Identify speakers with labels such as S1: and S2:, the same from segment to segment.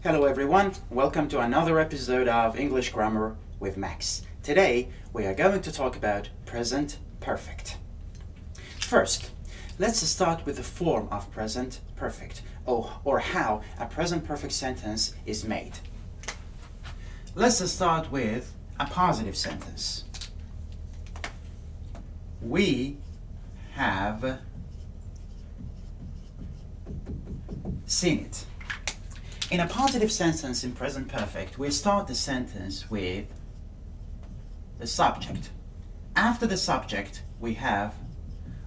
S1: Hello everyone, welcome to another episode of English Grammar with Max. Today we are going to talk about present perfect. First, let's start with the form of present perfect, or how a present perfect sentence is made. Let's start with a positive sentence. We have seen it. In a positive sentence in present perfect, we start the sentence with the subject. After the subject, we have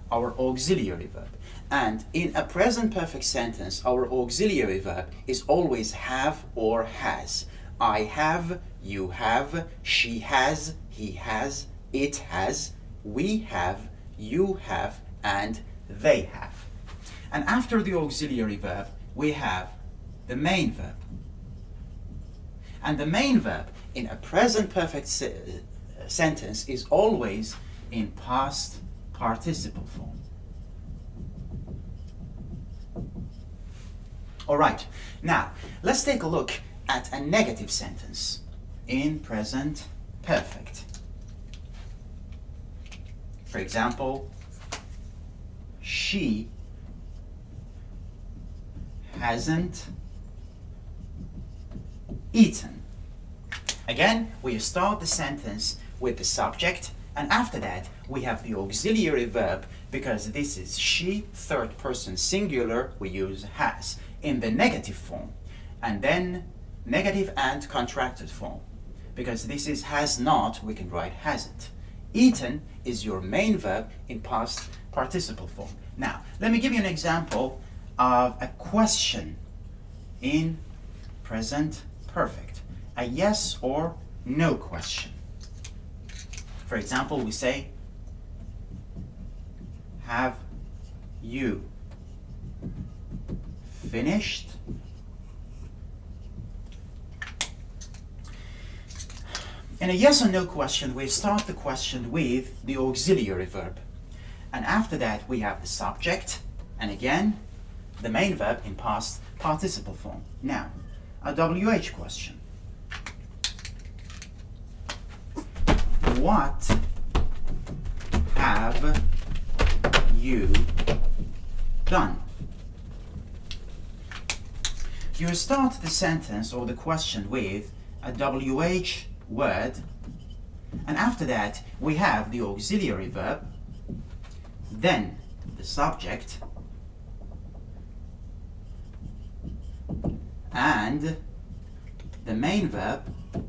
S1: our auxiliary verb. And in a present perfect sentence, our auxiliary verb is always have or has. I have, you have, she has, he has, it has, we have, you have, and they have. And after the auxiliary verb, we have the main verb. And the main verb in a present perfect sentence is always in past participle form. Alright, now let's take a look at a negative sentence in present perfect. For example, she hasn't eaten. Again, we start the sentence with the subject, and after that we have the auxiliary verb. Because this is she, third person singular, we use has in the negative form, and then negative and contracted form. Because this is has not, we can write hasn't. Eaten is your main verb in past participle form. Now, let me give you an example of a question in present perfect, a yes or no question. For example, we say, have you finished? In a yes or no question, we start the question with the auxiliary verb. And after that, we have the subject, and again, the main verb in past participle form. Now, a WH question. What have you done? You start the sentence or the question with a WH word, and after that we have the auxiliary verb, then the subject, and the main verb,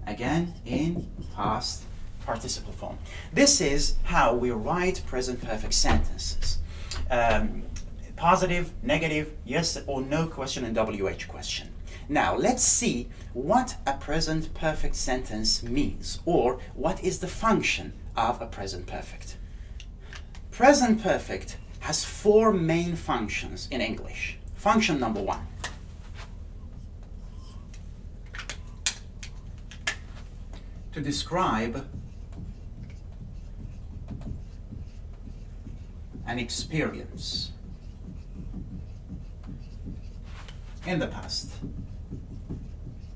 S1: again in past participle form. This is how we write present perfect sentences. Positive, negative, yes or no question, and WH question. Now let's see what a present perfect sentence means, or what is the function of a present perfect. Present perfect has four main functions in English. Function number one. To describe an experience in the past.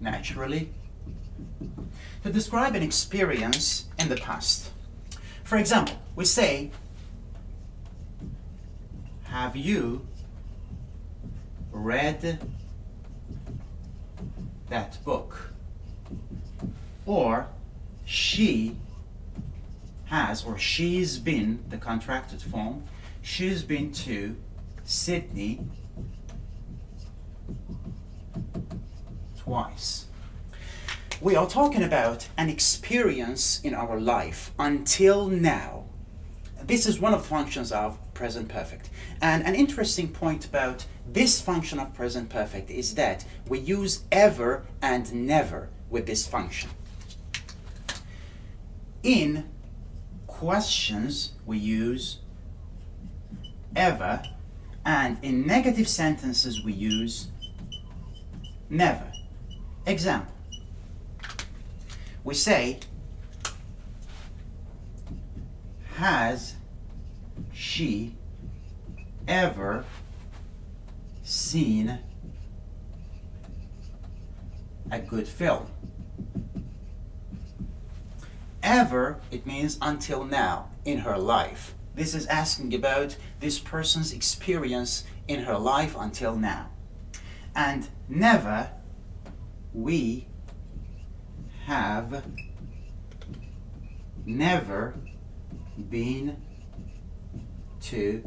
S1: Naturally, to describe an experience in the past. For example, we say, have you read that book? Or she has, or she's been, the contracted form, she's been to Sydney twice. We are talking about an experience in our life until now. This is one of the functions of present perfect. And an interesting point about this function of present perfect is that we use ever and never with this function. In questions we use ever, and in negative sentences we use never. Example, we say, has she ever seen a good film. Ever, it means until now in her life. This is asking about this person's experience in her life until now. And never, we have never been to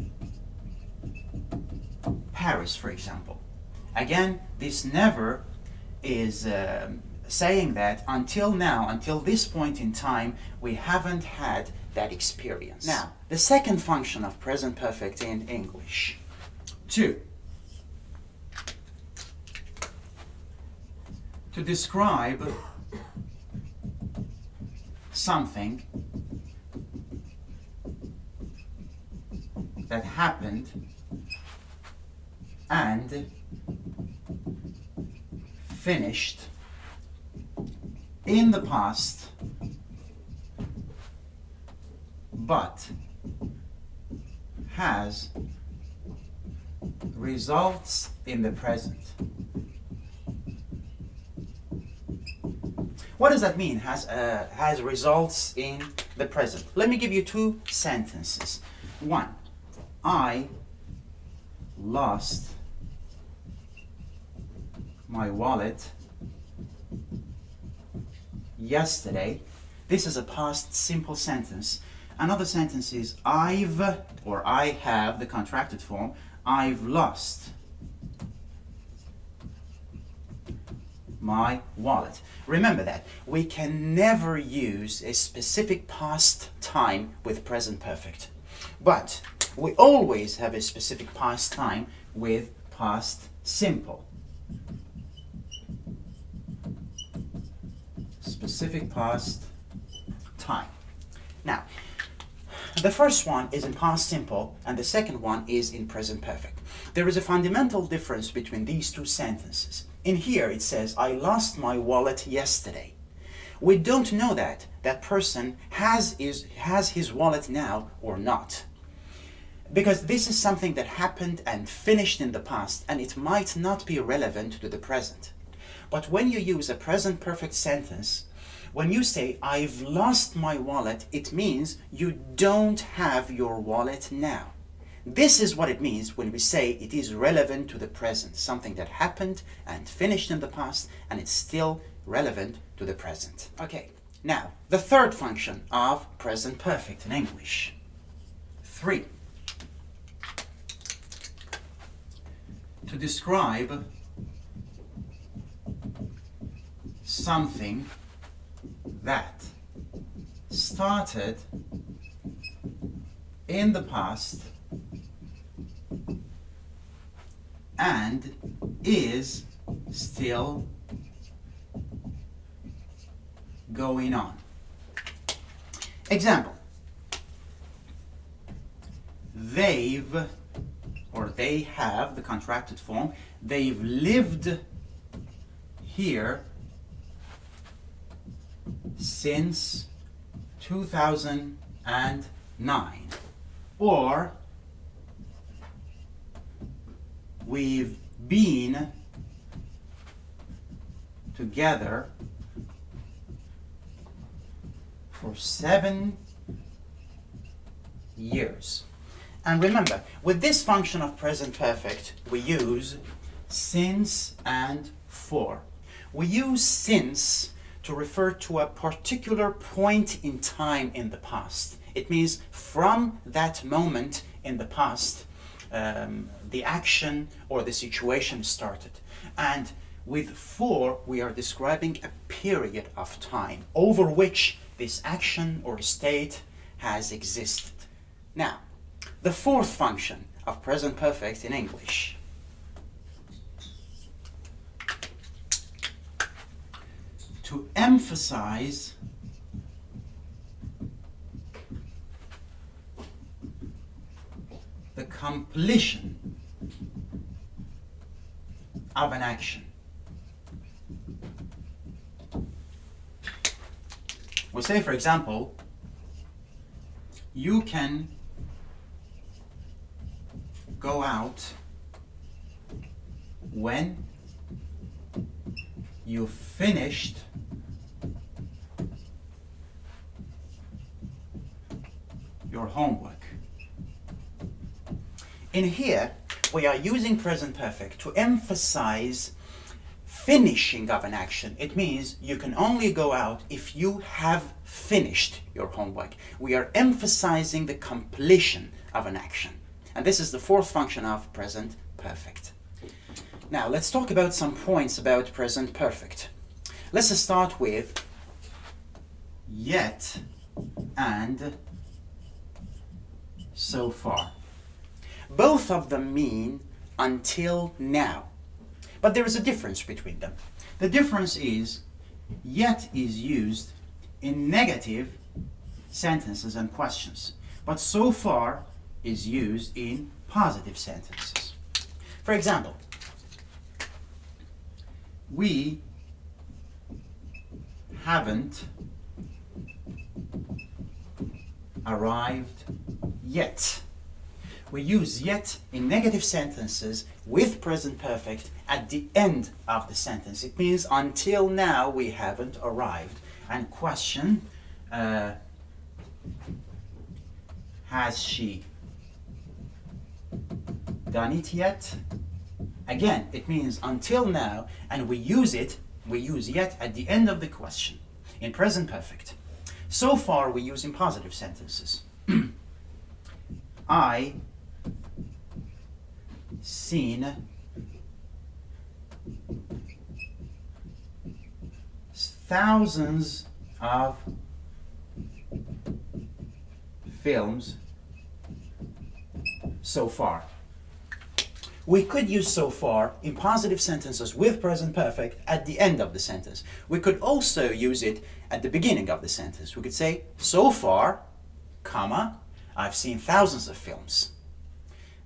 S1: Paris, for example. Again, this never is saying that until now, until this point in time, we haven't had that experience. Now, the second function of present perfect in English. 2. To describe something that happened and finished in the past, but has results in the present. What does that mean? Has results in the present. Let me give you 2 sentences. 1. I lost my wallet yesterday. This is a past simple sentence. Another sentence is I've, or I have, the contracted form, I've lost my wallet. Remember that. We can never use a specific past time with present perfect. But we always have a specific past time with past simple. Specific past time. Now, the first one is in past simple and the second one is in present perfect. There is a fundamental difference between these 2 sentences. In here it says, I lost my wallet yesterday. We don't know that that person has his wallet now or not. Because this is something that happened and finished in the past and it might not be relevant to the present. But when you use a present perfect sentence, when you say, I've lost my wallet, it means you don't have your wallet now. This is what it means when we say it is relevant to the present, something that happened and finished in the past and it's still relevant to the present. Okay, now the third function of present perfect in English. 3. To describe something that started in the past and is still going on. Example. They've, or they have, the contracted form, they've lived here since 2009. Or we've been together for 7 years. And remember, with this function of present perfect, we use since and for. We use since to refer to a particular point in time in the past. It means from that moment in the past, the action or the situation started. And with for, we are describing a period of time over which this action or state has existed. Now, the fourth function of present perfect in English. To emphasize the completion of an action. We say, for example, you can go out when you finished your homework. In here, we are using present perfect to emphasize finishing of an action. It means you can only go out if you have finished your homework. We are emphasizing the completion of an action. And this is the fourth function of present perfect. Now, let's talk about some points about present perfect. Let's start with yet and so far. Both of them mean until now. But there is a difference between them. The difference is yet is used in negative sentences and questions, but so far is used in positive sentences. For example, we haven't arrived yet. We use yet in negative sentences with present perfect at the end of the sentence. It means until now we haven't arrived. And question, has she done it yet? Again, it means until now, and we use yet at the end of the question in present perfect. So far we use in positive sentences. I seen thousands of films so far. We could use so far in positive sentences with present perfect at the end of the sentence. We could also use it at the beginning of the sentence. We could say, so far, comma, I've seen thousands of films.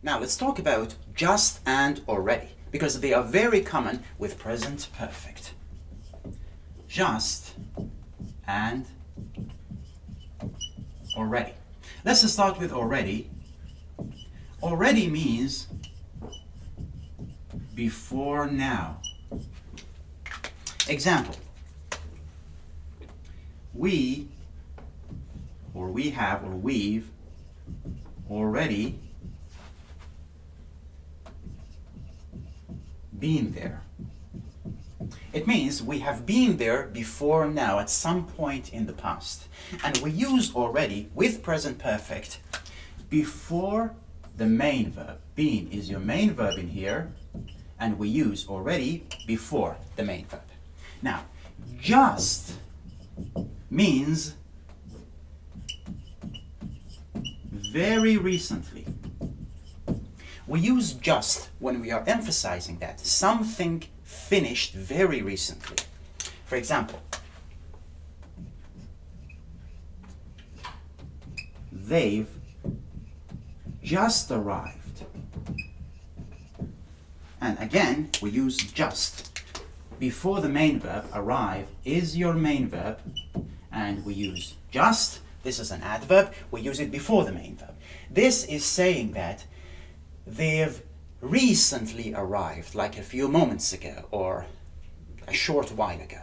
S1: Now let's talk about just and already, because they are very common with present perfect. Just and already. Let's start with already. Already means before now. Example. We've already been there. It means we have been there before now at some point in the past. And we use already with present perfect before the main verb. Been is your main verb in here, and we use already before the main verb. Now, just means very recently. We use just when we are emphasizing that something finished very recently. For example, they've just arrived. And again, we use just. Before the main verb, arrive is your main verb, and we use just. This is an adverb. We use it before the main verb. This is saying that they've recently arrived, like a few moments ago or a short while ago.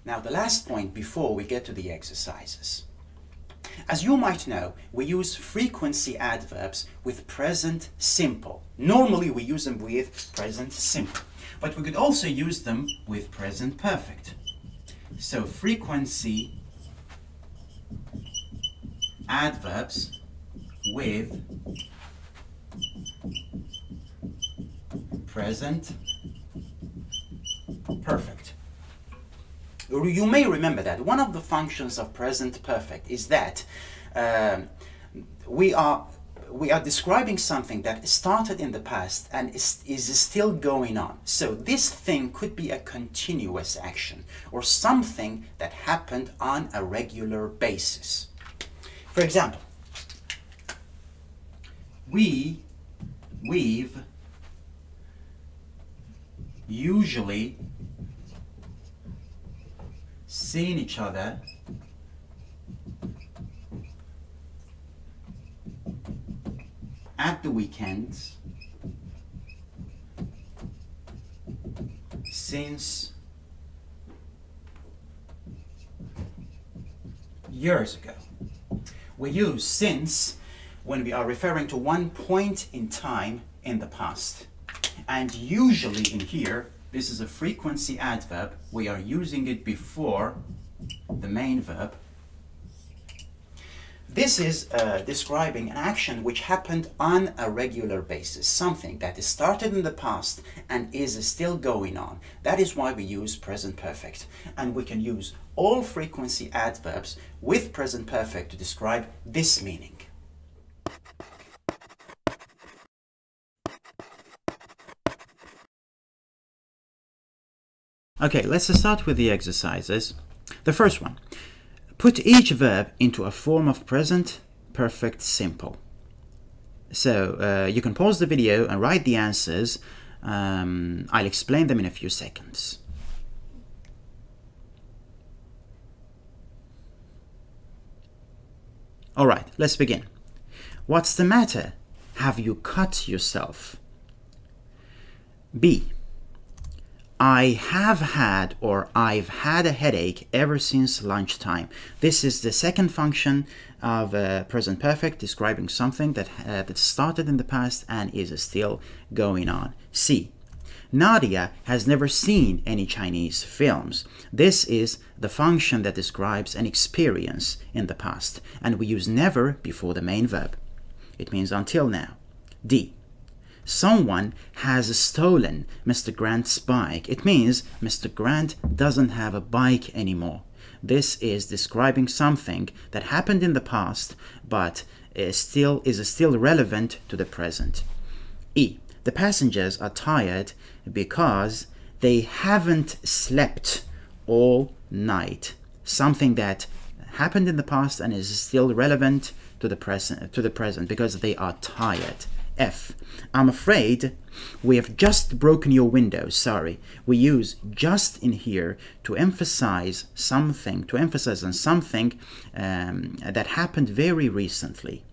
S1: Now, the last point before we get to the exercises. As you might know, we use frequency adverbs with present simple. Normally we use them with present simple, but we could also use them with present perfect. So frequency adverbs with present perfect. You may remember that one of the functions of present perfect is that we are describing something that started in the past and is still going on. So this thing could be a continuous action or something that happened on a regular basis. For example, we've usually seen each other at the weekends since years ago. We use since when we are referring to one point in time in the past. And usually in here, this is a frequency adverb. We are using it before the main verb. This is describing an action which happened on a regular basis, something that is started in the past and is still going on. That is why we use present perfect. And we can use all frequency adverbs with present perfect to describe this meaning. Okay, let's start with the exercises. The first one. Put each verb into a form of present perfect simple. So you can pause the video and write the answers. I'll explain them in a few seconds. All right, let's begin. What's the matter? Have you cut yourself? B. I have had or I've had a headache ever since lunchtime. This is the second function of present perfect, describing something that started in the past and is still going on. C. Nadia has never seen any Chinese films. This is the function that describes an experience in the past, and we use never before the main verb. It means until now. D. Someone has stolen Mr. Grant's bike. It means Mr. Grant doesn't have a bike anymore. This is describing something that happened in the past but is still relevant to the present. E. The passengers are tired because they haven't slept all night. Something that happened in the past and is still relevant to the present because they are tired. F. I'm afraid we have just broken your window. Sorry. We use just in here to emphasize something, on something that happened very recently.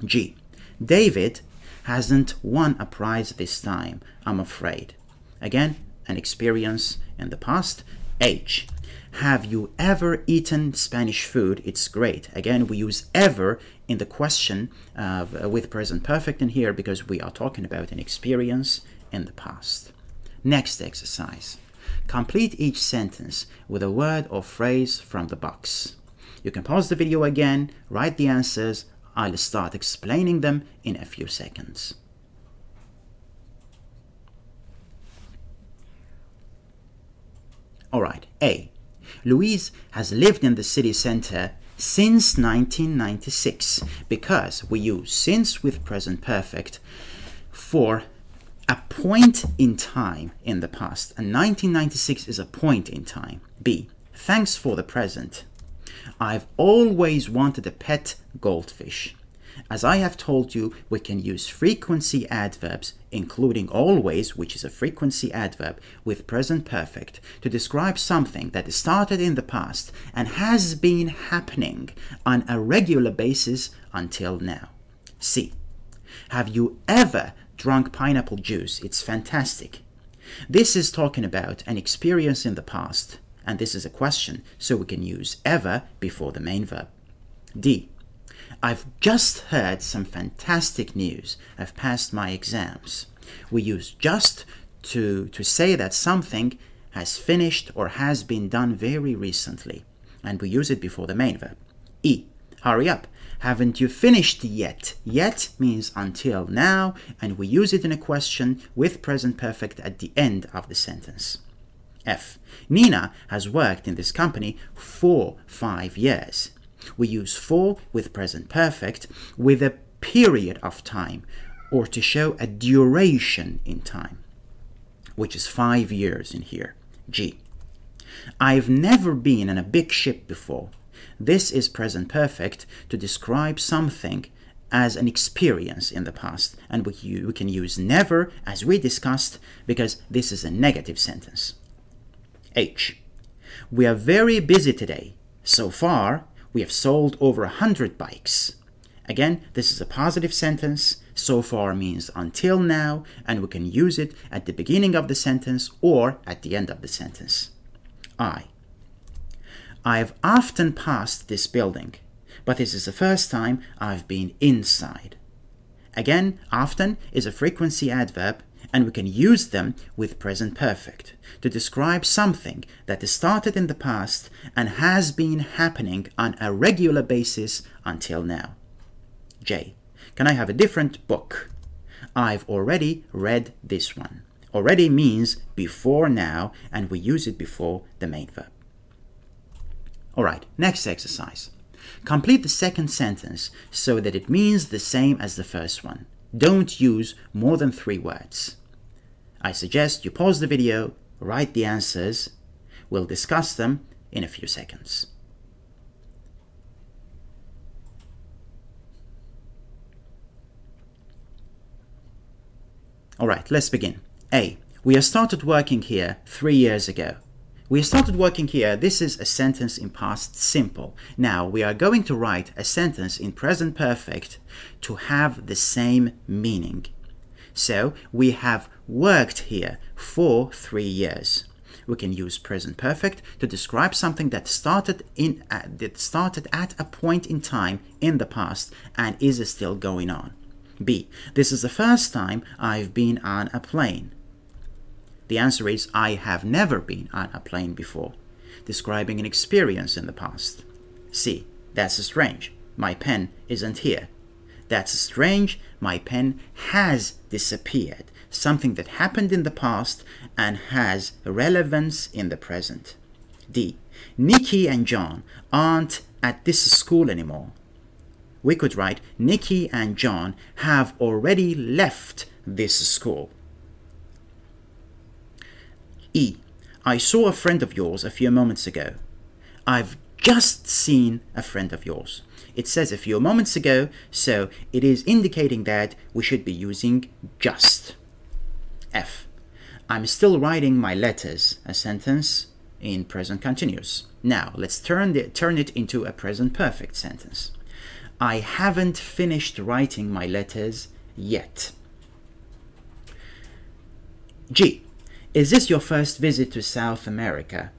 S1: G. David hasn't won a prize this time, I'm afraid. Again, an experience in the past. H. Have you ever eaten Spanish food? It's great. Again, we use ever in the question with present perfect in here because we are talking about an experience in the past. Next exercise. Complete each sentence with a word or phrase from the box. You can pause the video again, write the answers. I'll start explaining them in a few seconds. All right. A. Louise has lived in the city center since 1996 because we use since with present perfect for a point in time in the past, and 1996 is a point in time. B. Thanks for the present. I've always wanted a pet goldfish. As I have told you, we can use frequency adverbs, including always, which is a frequency adverb, with present perfect to describe something that started in the past and has been happening on a regular basis until now. C. Have you ever drunk pineapple juice? It's fantastic. This is talking about an experience in the past, and this is a question, so we can use ever before the main verb. D. I've just heard some fantastic news. I've passed my exams. We use just to say that something has finished or has been done very recently, and we use it before the main verb. E. Hurry up. Haven't you finished yet? Yet means until now, and we use it in a question with present perfect at the end of the sentence. F. Nina has worked in this company for 5 years. We use for with present perfect with a period of time or to show a duration in time, which is 5 years in here. G. I've never been on a big ship before. This is present perfect to describe something as an experience in the past, and we can use never as we discussed because this is a negative sentence. H. We are very busy today. So far, we have sold over 100 bikes. Again, this is a positive sentence. So far means until now, and we can use it at the beginning of the sentence or at the end of the sentence. I. I've often passed this building, but this is the first time I've been inside. Again, often is a frequency adverb, and we can use them with present perfect to describe something that is started in the past and has been happening on a regular basis until now. J. Can I have a different book? I've already read this one. Already means before now, and we use it before the main verb. Alright, next exercise. Complete the second sentence so that it means the same as the first one. Don't use more than 3 words. I suggest you pause the video, write the answers. We'll discuss them in a few seconds. Alright, let's begin. A. We have started working here 3 years ago. We started working here. This is a sentence in past simple. Now we are going to write a sentence in present perfect to have the same meaning. So we have worked here for 3 years. We can use present perfect to describe something that started at a point in time in the past and is still going on. B. This is the first time I've been on a plane. The answer is I have never been on a plane before, describing an experience in the past. C. That's strange. My pen isn't here. That's strange. My pen has disappeared. Something that happened in the past and has relevance in the present. D. Nikki and John aren't at this school anymore. We could write Nikki and John have already left this school. E. I saw a friend of yours a few moments ago. I've just seen a friend of yours. It says a few moments ago, so it is indicating that we should be using just. F. I'm still writing my letters, a sentence in present continuous. Now, let's turn it into a present perfect sentence. I haven't finished writing my letters yet. G. Is this your first visit to South America?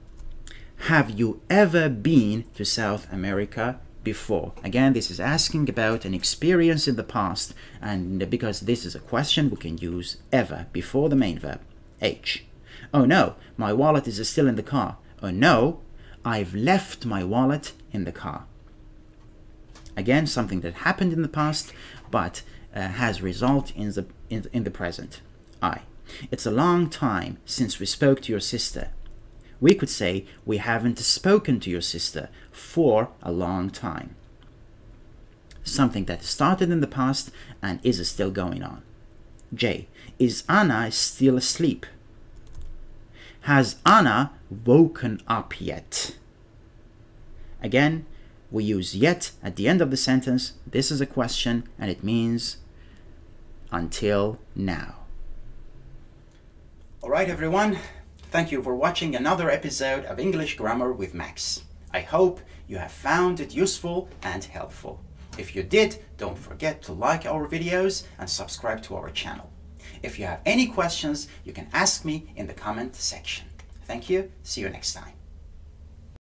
S1: Have you ever been to South America before? Again, this is asking about an experience in the past, and because this is a question, we can use ever before the main verb. H. Oh no, my wallet is still in the car. Oh no, I've left my wallet in the car. Again, something that happened in the past, but has result in the present. I. It's a long time since we spoke to your sister. We could say we haven't spoken to your sister for a long time. Something that started in the past and is still going on. J. Is Anna still asleep? Has Anna woken up yet? Again, we use yet at the end of the sentence. This is a question and it means until now. Alright everyone, thank you for watching another episode of English Grammar with Max. I hope you have found it useful and helpful. If you did, don't forget to like our videos and subscribe to our channel. If you have any questions, you can ask me in the comment section. Thank you, see you next time.